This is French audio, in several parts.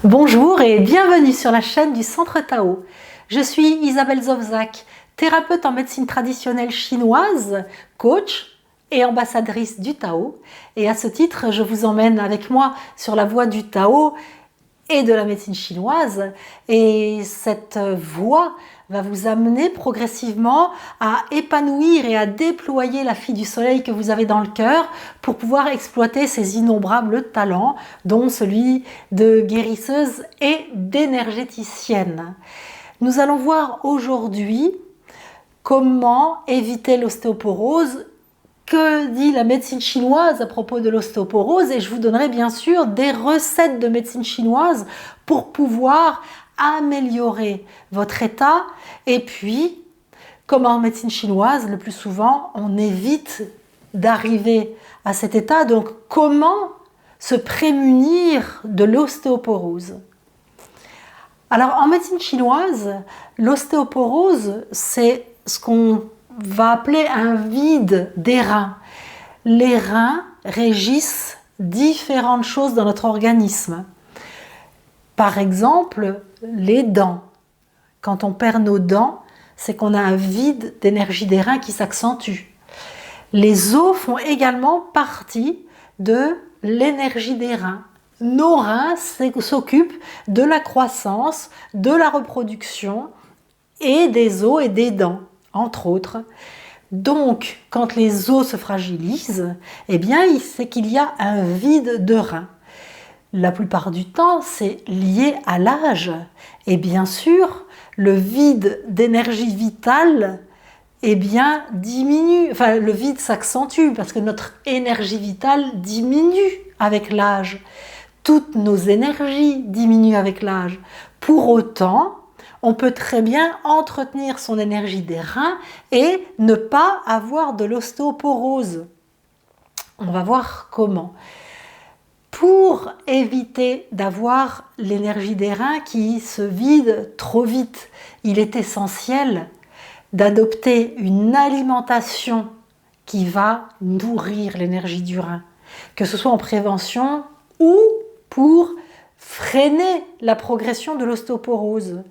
Bonjour et bienvenue sur la chaîne du Centre Tao. Je suis Isabelle Zovzak, thérapeute en médecine traditionnelle chinoise, coach et ambassadrice du Tao. Et à ce titre, je vous emmène avec moi sur la voie du Tao et de la médecine chinoise. Et cette voie va vous amener progressivement à épanouir et à déployer la fille du soleil que vous avez dans le cœur pour pouvoir exploiter ces innombrables talents, dont celui de guérisseuse et d'énergéticienne. Nous allons voir aujourd'hui comment éviter l'ostéoporose. Que dit la médecine chinoise à propos de l'ostéoporose? Et je vous donnerai bien sûr des recettes de médecine chinoise pour pouvoir améliorer votre état. Et puis, comme en médecine chinoise, le plus souvent, on évite d'arriver à cet état. Donc, comment se prémunir de l'ostéoporose? Alors, en médecine chinoise, l'ostéoporose, c'est ce qu'on va appeler un vide des reins. Les reins régissent différentes choses dans notre organisme. Par exemple, les dents. Quand on perd nos dents, c'est qu'on a un vide d'énergie des reins qui s'accentue. Les os font également partie de l'énergie des reins. Nos reins s'occupent de la croissance, de la reproduction et des os et des dents, entre autres. Donc, quand les os se fragilisent, eh bien, c'est qu'il y a un vide de reins. La plupart du temps, c'est lié à l'âge. Et bien sûr, le vide d'énergie vitale, eh bien, diminue. Enfin, le vide s'accentue parce que notre énergie vitale diminue avec l'âge. Toutes nos énergies diminuent avec l'âge. Pour autant, on peut très bien entretenir son énergie des reins et ne pas avoir de l'ostéoporose. On va voir comment. Pour éviter d'avoir l'énergie des reins qui se vide trop vite, il est essentiel d'adopter une alimentation qui va nourrir l'énergie du rein, que ce soit en prévention ou pour freiner la progression de l'ostéoporose.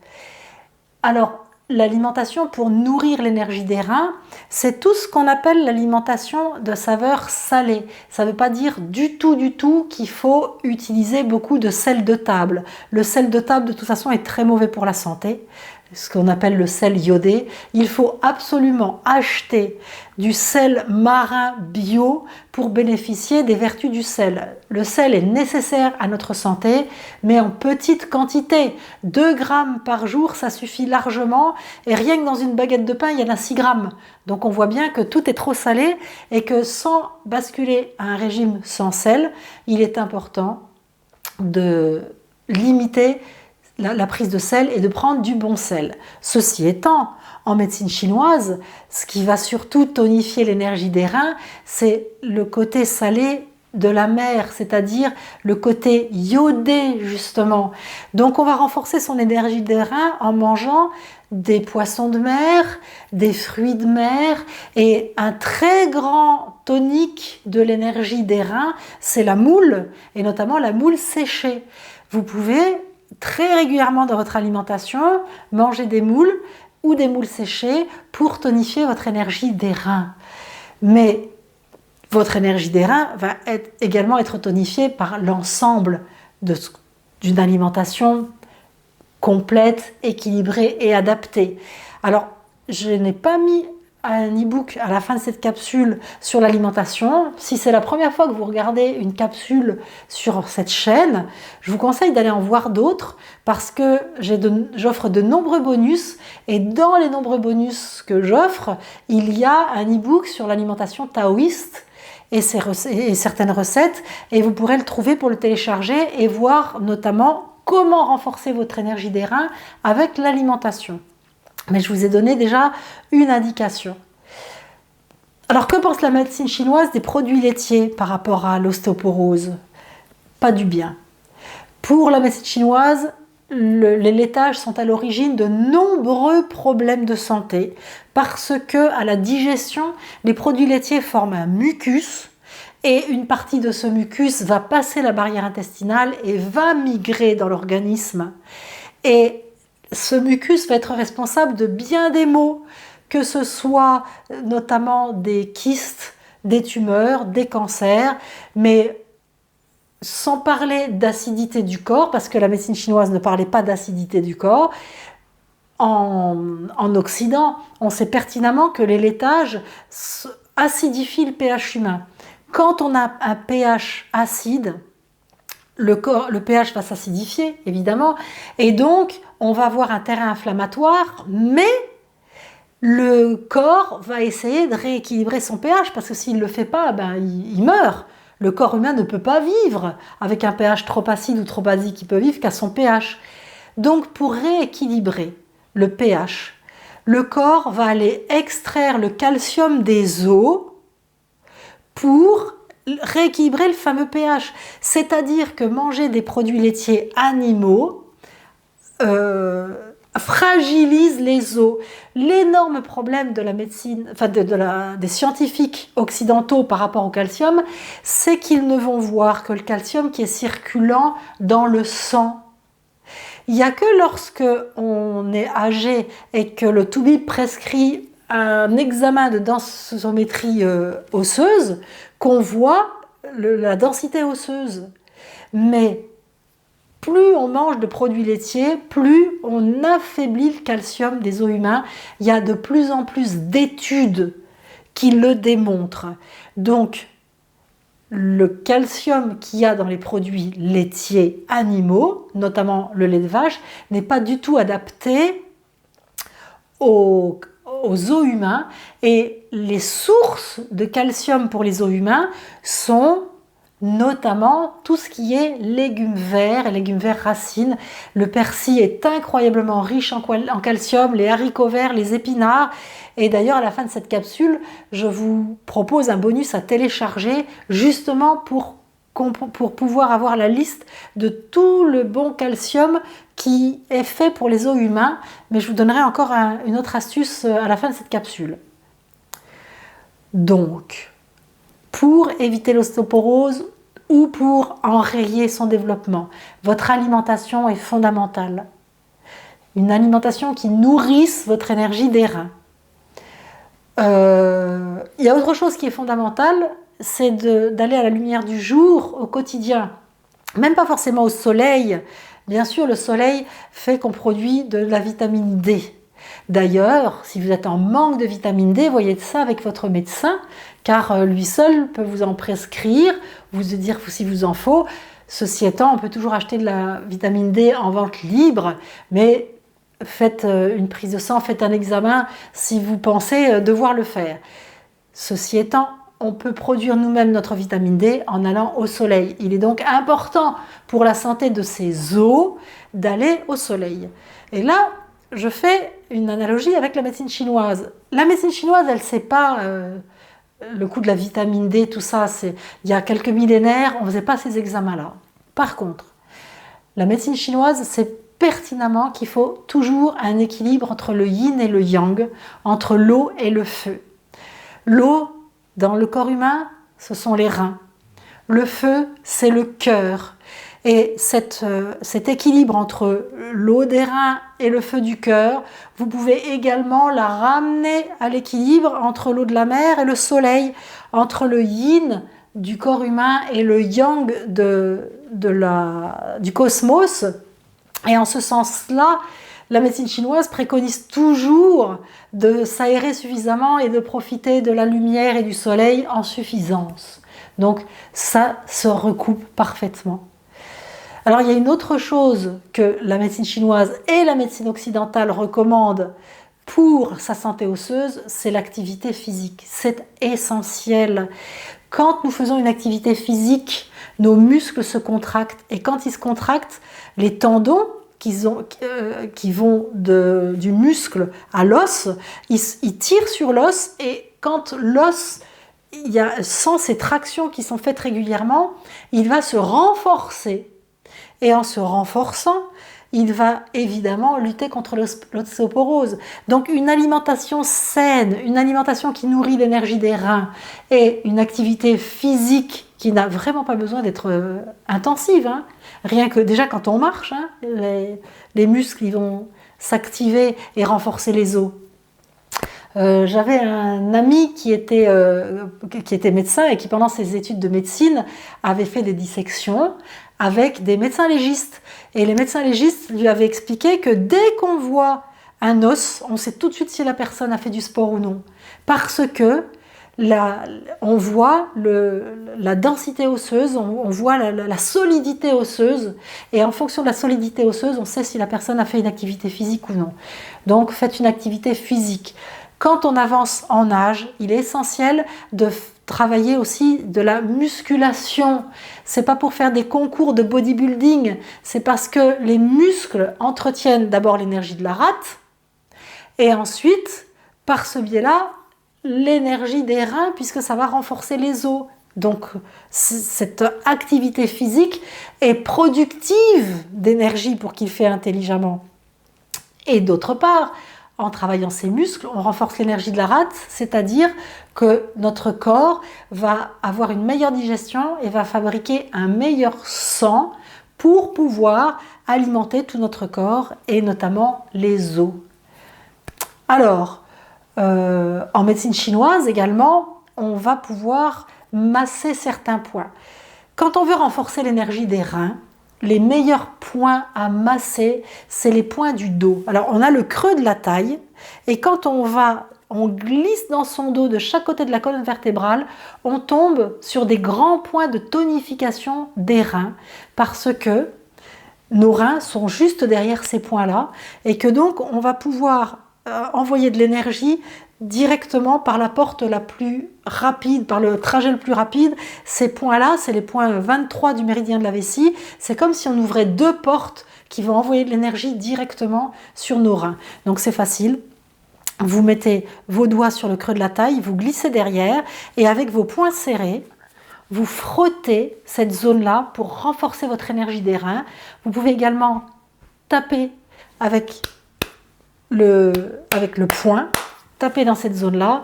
Alors, l'alimentation pour nourrir l'énergie des reins, c'est tout ce qu'on appelle l'alimentation de saveur salée. Ça ne veut pas dire du tout qu'il faut utiliser beaucoup de sel de table. Le sel de table, de toute façon, est très mauvais pour la santé, ce qu'on appelle le sel iodé. Il faut absolument acheter du sel marin bio pour bénéficier des vertus du sel. Le sel est nécessaire à notre santé, mais en petite quantité. 2 grammes par jour, ça suffit largement. Et rien que dans une baguette de pain, il y en a 6 grammes. Donc on voit bien que tout est trop salé et que sans basculer à un régime sans sel, il est important de limiter la prise de sel et de prendre du bon sel. Ceci étant, en médecine chinoise, ce qui va surtout tonifier l'énergie des reins, c'est le côté salé de la mer, c'est-à-dire le côté iodé justement. Donc on va renforcer son énergie des reins en mangeant des poissons de mer, des fruits de mer, et un très grand tonique de l'énergie des reins, c'est la moule, et notamment la moule séchée. Vous pouvez très régulièrement dans votre alimentation manger des moules ou des moules séchées pour tonifier votre énergie des reins. Mais votre énergie des reins va également être tonifiée par l'ensemble d'une alimentation complète, équilibrée et adaptée. Alors, je n'ai pas mis un e-book à la fin de cette capsule sur l'alimentation. Si c'est la première fois que vous regardez une capsule sur cette chaîne, je vous conseille d'aller en voir d'autres parce que j'offre de nombreux bonus, et dans les nombreux bonus que j'offre, il y a un e-book sur l'alimentation taoïste et certaines recettes, et vous pourrez le trouver pour le télécharger et voir notamment comment renforcer votre énergie des reins avec l'alimentation. Mais je vous ai donné déjà une indication. Alors, que pense la médecine chinoise des produits laitiers par rapport à l'ostéoporose? Pas du bien. Pour la médecine chinoise, les laitages sont à l'origine de nombreux problèmes de santé parce que à la digestion, les produits laitiers forment un mucus et une partie de ce mucus va passer la barrière intestinale et va migrer dans l'organisme. Et ce mucus va être responsable de bien des maux, que ce soit notamment des kystes, des tumeurs, des cancers, mais sans parler d'acidité du corps, parce que la médecine chinoise ne parlait pas d'acidité du corps. En Occident, on sait pertinemment que les laitages acidifient le pH humain. Quand on a un pH acide, le pH va s'acidifier, évidemment, et donc on va avoir un terrain inflammatoire, mais le corps va essayer de rééquilibrer son pH, parce que s'il ne le fait pas, il meurt. Le corps humain ne peut pas vivre avec un pH trop acide ou trop basique, il peut vivre qu'à son pH. Donc pour rééquilibrer le pH, le corps va aller extraire le calcium des os pour rééquilibrer le fameux pH. C'est-à-dire que manger des produits laitiers animaux fragilise les os. L'énorme problème de la médecine, des scientifiques occidentaux par rapport au calcium, c'est qu'ils ne vont voir que le calcium qui est circulant dans le sang. Il n'y a que lorsque on est âgé et que le toubib prescrit un examen de densimétrie osseuse qu'on voit la densité osseuse. Mais plus on mange de produits laitiers, plus on affaiblit le calcium des os humains. Il y a de plus en plus d'études qui le démontrent. Donc, le calcium qu'il y a dans les produits laitiers animaux, notamment le lait de vache, n'est pas du tout adapté aux os humains. Et les sources de calcium pour les os humains sont notamment tout ce qui est légumes verts et légumes verts racines. Le persil est incroyablement riche en calcium, les haricots verts, les épinards. Et d'ailleurs, à la fin de cette capsule, je vous propose un bonus à télécharger justement pour pouvoir avoir la liste de tout le bon calcium qui est fait pour les os humains. Mais je vous donnerai encore une autre astuce à la fin de cette capsule. Donc, pour éviter l'ostéoporose ou pour enrayer son développement, votre alimentation est fondamentale. Une alimentation qui nourrisse votre énergie des reins. Il y a autre chose qui est fondamentale, c'est d'aller à la lumière du jour au quotidien. Même pas forcément au soleil. Bien sûr, le soleil fait qu'on produit de la vitamine D. D'ailleurs, si vous êtes en manque de vitamine D, voyez ça avec votre médecin, car lui seul peut vous en prescrire, vous dire si vous en faut. Ceci étant, on peut toujours acheter de la vitamine D en vente libre, mais faites une prise de sang, faites un examen si vous pensez devoir le faire. Ceci étant, on peut produire nous-mêmes notre vitamine D en allant au soleil. Il est donc important pour la santé de ces os d'aller au soleil. Et là, je fais une analogie avec la médecine chinoise. La médecine chinoise, elle ne sait pas le coût de la vitamine D, tout ça. Il y a quelques millénaires, on ne faisait pas ces examens-là. Par contre, la médecine chinoise sait pertinemment qu'il faut toujours un équilibre entre le yin et le yang, entre l'eau et le feu. L'eau, dans le corps humain, ce sont les reins. Le feu, c'est le cœur. Et cet équilibre entre l'eau des reins et le feu du cœur, vous pouvez également la ramener à l'équilibre entre l'eau de la mer et le soleil, entre le yin du corps humain et le yang du cosmos. Et en ce sens-là, la médecine chinoise préconise toujours de s'aérer suffisamment et de profiter de la lumière et du soleil en suffisance. Donc ça se recoupe parfaitement. Alors il y a une autre chose que la médecine chinoise et la médecine occidentale recommandent pour sa santé osseuse, c'est l'activité physique. C'est essentiel. Quand nous faisons une activité physique, nos muscles se contractent et quand ils se contractent, les tendons qui vont du muscle à l'os, ils tirent sur l'os et quand l'os sans ces tractions qui sont faites régulièrement, il va se renforcer. Et en se renforçant, il va évidemment lutter contre l'ostéoporose. Donc une alimentation saine, une alimentation qui nourrit l'énergie des reins et une activité physique qui n'a vraiment pas besoin d'être intensive. Hein. Rien que déjà quand on marche, hein, les muscles ils vont s'activer et renforcer les os. J'avais un ami qui était médecin et qui pendant ses études de médecine avait fait des dissections avec des médecins légistes. Et les médecins légistes lui avaient expliqué que dès qu'on voit un os, on sait tout de suite si la personne a fait du sport ou non. Parce que on voit la densité osseuse, on voit la solidité osseuse, et en fonction de la solidité osseuse, on sait si la personne a fait une activité physique ou non. Donc faites une activité physique. Quand on avance en âge, il est essentiel de travailler aussi de la musculation. C'est pas pour faire des concours de bodybuilding, c'est parce que les muscles entretiennent d'abord l'énergie de la rate, et ensuite, par ce biais-là, l'énergie des reins, puisque ça va renforcer les os. Donc cette activité physique est productive d'énergie pour qu'il fait intelligemment. Et d'autre part, en travaillant ses muscles, on renforce l'énergie de la rate, c'est-à-dire que notre corps va avoir une meilleure digestion et va fabriquer un meilleur sang pour pouvoir alimenter tout notre corps et notamment les os. Alors, en médecine chinoise également, on va pouvoir masser certains points. Quand on veut renforcer l'énergie des reins, les meilleurs points à masser, c'est les points du dos. Alors, on a le creux de la taille, et quand on glisse dans son dos de chaque côté de la colonne vertébrale, on tombe sur des grands points de tonification des reins, parce que nos reins sont juste derrière ces points-là, et que donc on va pouvoir envoyer de l'énergie directement par la porte la plus rapide, par le trajet le plus rapide. Ces points-là, c'est les points 23 du méridien de la vessie. C'est comme si on ouvrait deux portes qui vont envoyer de l'énergie directement sur nos reins. Donc c'est facile. Vous mettez vos doigts sur le creux de la taille, vous glissez derrière et avec vos poings serrés, vous frottez cette zone-là pour renforcer votre énergie des reins. Vous pouvez également taper avec le poing, taper dans cette zone-là.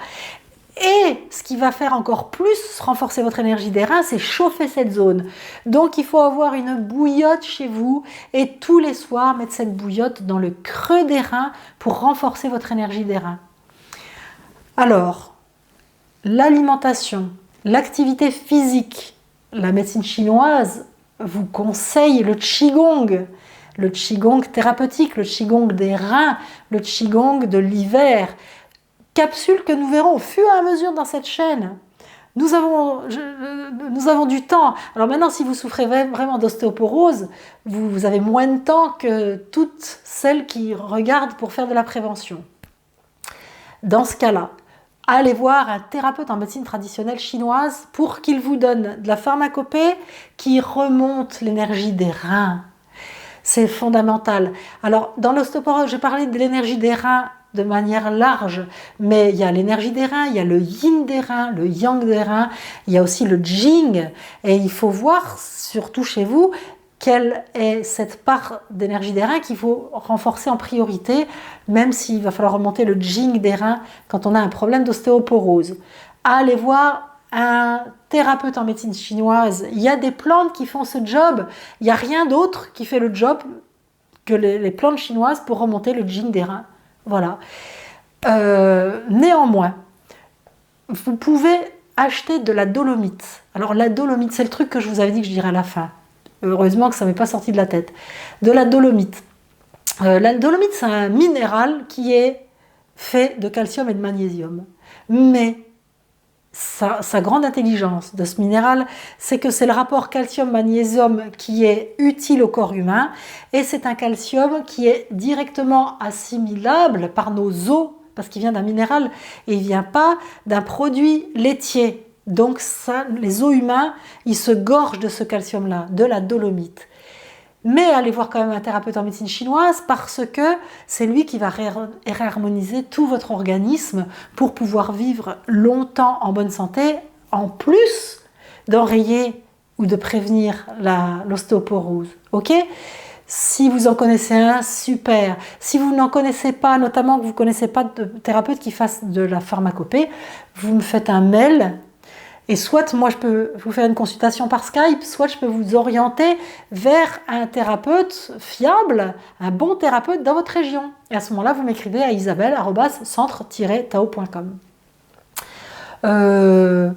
Et ce qui va faire encore plus renforcer votre énergie des reins, c'est chauffer cette zone. Donc il faut avoir une bouillotte chez vous et tous les soirs mettre cette bouillotte dans le creux des reins pour renforcer votre énergie des reins. Alors, l'alimentation, l'activité physique, la médecine chinoise vous conseille le Qigong. Le Qigong thérapeutique, le Qigong des reins, le Qigong de l'hiver. Capsule que nous verrons au fur et à mesure dans cette chaîne. Nous avons du temps. Alors maintenant, si vous souffrez vraiment d'ostéoporose, vous avez moins de temps que toutes celles qui regardent pour faire de la prévention. Dans ce cas-là, allez voir un thérapeute en médecine traditionnelle chinoise pour qu'il vous donne de la pharmacopée qui remonte l'énergie des reins. C'est fondamental. Alors, dans l'ostéoporose, j'ai parlé de l'énergie des reins de manière large, mais il y a l'énergie des reins, il y a le yin des reins, le yang des reins, il y a aussi le jing, et il faut voir, surtout chez vous, quelle est cette part d'énergie des reins qu'il faut renforcer en priorité, même s'il va falloir remonter le jing des reins quand on a un problème d'ostéoporose. Allez voir un thérapeute en médecine chinoise, il y a des plantes qui font ce job, il n'y a rien d'autre qui fait le job que les plantes chinoises pour remonter le jing des reins. Voilà. Néanmoins, vous pouvez acheter de la dolomite. Alors la dolomite, c'est le truc que je vous avais dit que je dirais à la fin. Heureusement que ça ne m'est pas sorti de la tête. De la dolomite. La dolomite, c'est un minéral qui est fait de calcium et de magnésium. Mais sa grande intelligence de ce minéral, c'est que c'est le rapport calcium-magnésium qui est utile au corps humain et c'est un calcium qui est directement assimilable par nos os parce qu'il vient d'un minéral et il ne vient pas d'un produit laitier. Donc ça, les os humains, ils se gorgent de ce calcium-là, de la dolomite. Mais allez voir quand même un thérapeute en médecine chinoise parce que c'est lui qui va réharmoniser tout votre organisme pour pouvoir vivre longtemps en bonne santé, en plus d'enrayer ou de prévenir l'ostéoporose. Ok ? Si vous en connaissez un, super. Si vous n'en connaissez pas, notamment que vous ne connaissez pas de thérapeute qui fasse de la pharmacopée, vous me faites un mail. Et soit moi je peux vous faire une consultation par Skype, soit je peux vous orienter vers un thérapeute fiable, un bon thérapeute dans votre région. Et à ce moment-là, vous m'écrivez à isabelle@centre-tao.com. Je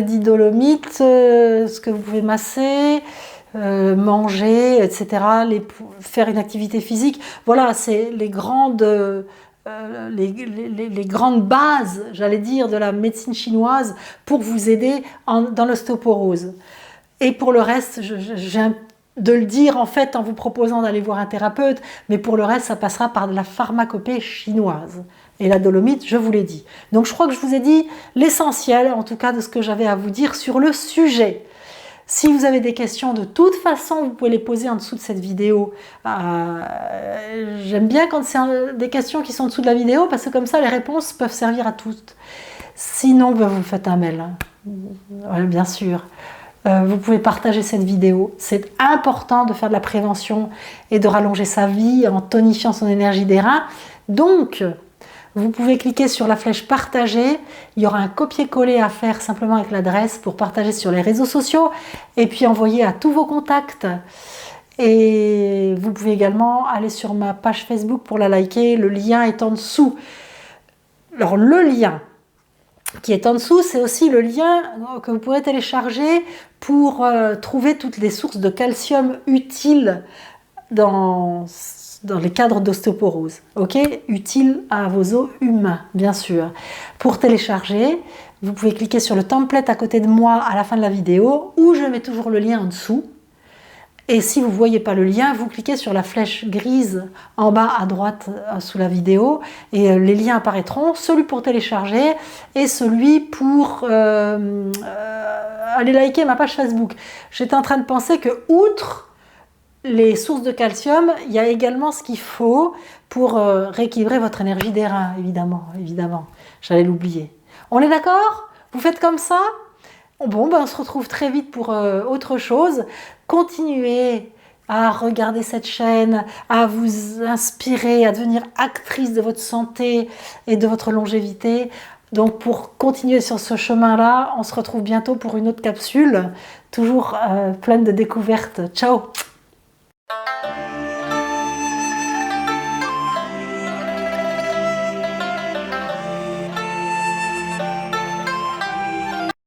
dis dolomite, ce que vous pouvez masser, manger, etc. Faire une activité physique. Voilà, c'est les grandes bases, j'allais dire, de la médecine chinoise pour vous aider dans l'ostéoporose. Et pour le reste, je viens de le dire en fait en vous proposant d'aller voir un thérapeute, mais pour le reste, ça passera par de la pharmacopée chinoise. Et la dolomite, je vous l'ai dit. Donc je crois que je vous ai dit l'essentiel, en tout cas, de ce que j'avais à vous dire sur le sujet. Si vous avez des questions, de toute façon, vous pouvez les poser en dessous de cette vidéo. J'aime bien quand c'est des questions qui sont en dessous de la vidéo, parce que comme ça, les réponses peuvent servir à toutes. Sinon, vous me faites un mail. Ouais, bien sûr. Vous pouvez partager cette vidéo. C'est important de faire de la prévention et de rallonger sa vie en tonifiant son énergie des reins. Donc, vous pouvez cliquer sur la flèche partager, il y aura un copier-coller à faire simplement avec l'adresse pour partager sur les réseaux sociaux et puis envoyer à tous vos contacts. Et vous pouvez également aller sur ma page Facebook pour la liker, le lien est en dessous. Alors le lien qui est en dessous, c'est aussi le lien que vous pourrez télécharger pour trouver toutes les sources de calcium utiles dans les cadres d'ostéoporose, ok, utile à vos os humains, bien sûr. Pour télécharger, vous pouvez cliquer sur le template à côté de moi à la fin de la vidéo, où je mets toujours le lien en dessous. Et si vous ne voyez pas le lien, vous cliquez sur la flèche grise en bas à droite sous la vidéo, et les liens apparaîtront, celui pour télécharger et celui pour aller liker ma page Facebook. J'étais en train de penser que, outre les sources de calcium, il y a également ce qu'il faut pour rééquilibrer votre énergie des reins, évidemment. J'allais l'oublier. On est d'accord? Vous faites comme ça? Bon, on se retrouve très vite pour autre chose. Continuez à regarder cette chaîne, à vous inspirer, à devenir actrice de votre santé et de votre longévité. Donc pour continuer sur ce chemin-là, on se retrouve bientôt pour une autre capsule, toujours pleine de découvertes. Ciao!